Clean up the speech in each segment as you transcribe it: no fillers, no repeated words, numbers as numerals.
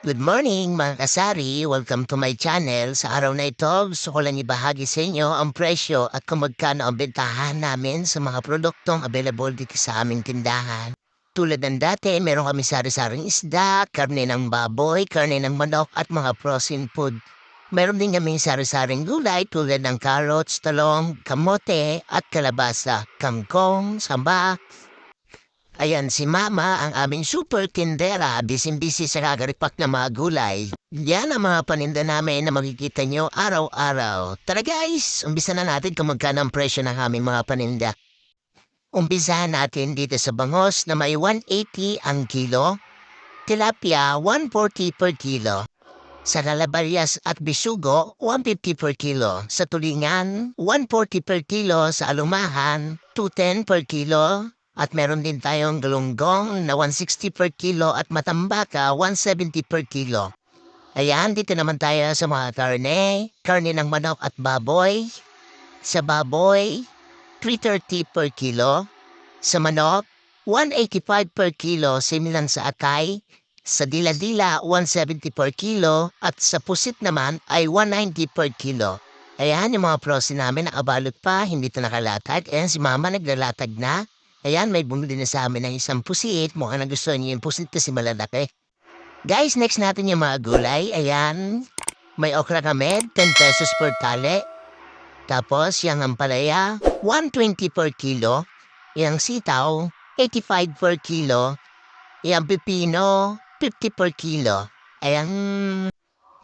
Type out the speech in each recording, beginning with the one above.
Good morning mga kasari! Welcome to my channel. Sa araw na ito, gusto ko lang ibahagi sa inyo ang presyo at kung magkano ang bentahan namin sa mga produktong available dito sa aming tindahan. Tulad ng dati, meron kami sari-saring isda, karne ng baboy, karne ng manok at mga frozen food. Meron din kaming sari-saring gulay tulad ng carrots, talong, kamote at kalabasa, kangkong, samba. Ayan si Mama ang aming super tindera, busy-busy sa kagaripak ng mga gulay. Yan ang mga paninda namin na makikita nyo araw-araw. Tara guys, umpisa na natin kung magkano ang presyo ng aming mga paninda. Umpisahan natin dito sa bangos na may 180 ang kilo, tilapia 140 per kilo. Sa lalabaryas at bisugo, 150 per kilo. Sa tulingan, 140 per kilo. Sa alumahan, 210 per kilo. At meron din tayong galunggong na 160 per kilo at matambaka 170 per kilo. Ayan, dito naman tayo sa mga karne. Karne ng manok at baboy. Sa baboy, 330 per kilo. Sa manok, 185 per kilo, same lang sa atay. Sa dila-dila, 170 per kilo. At sa pusit naman ay 190 per kilo. Ayan, yung mga prosi namin nakabalot pa, hindi ito nakalatag. Ayan, si Mama naglalatag na. Ayan, may bumili na sa amin ng isang pusit. Mukhang nagustuhan niyo yung pusit kasi malalaki. Guys, next natin yung mga gulay. Ayan, may okra kami, 10 pesos per tali. Tapos, yung ampalaya, 120 per kilo. Yung sitaw, 85 per kilo. Yung pipino, 50 per kilo. Ayan,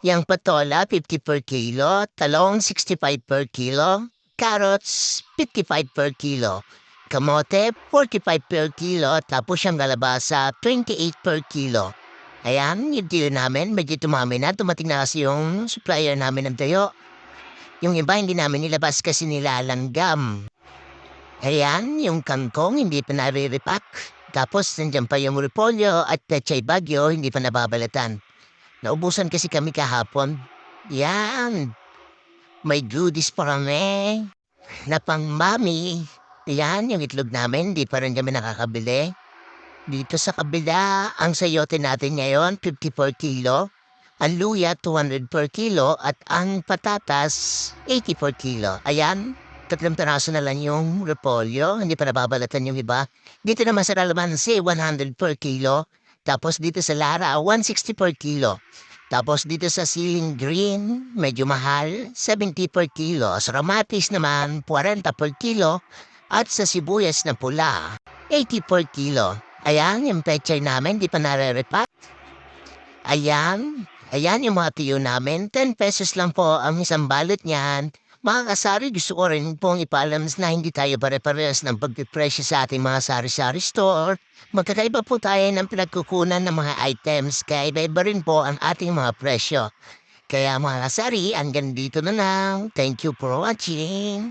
yung patola, 50 per kilo. Talong, 65 per kilo. Carrots, 55 per kilo. Kamote, 45 per kilo. Tapos yung galabasa, 28 per kilo. Ayan, yung deal namin, medyo tumami na. Tumating na kasi yung supplier namin ng tayo. Yung iba hindi namin nilabas kasi nilalanggam. Ayan, yung kangkong hindi pa nare-repack. Tapos nandiyan pa yung repolyo at pechay bagyo hindi pa nababalatan. Naubusan kasi kami kahapon. Yan, may goodies pa kami na pang mami. Yan, yung itlog namin, di pa rin kami nakakabili. Dito sa kabila, ang sayote natin ngayon, 50 per kilo. Ang luya, 200 per kilo. At ang patatas, 80 per kilo. Ayan, 3 piraso na lang yung repolyo. Hindi pa nababalatan yung iba. Dito naman sa Calamansi, 100 per kilo. Tapos dito sa Lara, 160 per kilo. Tapos dito sa Siling Green, medyo mahal, 70 per kilo. Sa Ramatis naman, 40 per kilo. At sa sibuyas na pula, 80 per kilo. Ayan, yung pechay namin, di pa nare-repack. Ayan yung mga tiyo namin. 10 pesos lang po ang isang balot niyan. Mga kasari, gusto ko rin pong ipaalam na hindi tayo pare-parehas ng pagpipresyo sa ating mga sari-sari store. Magkakaiba po tayo ng pinagkukunan ng mga items, kaya iba-iba rin po ang ating mga presyo. Kaya mga kasari, hanggang dito na lang. Thank you for watching.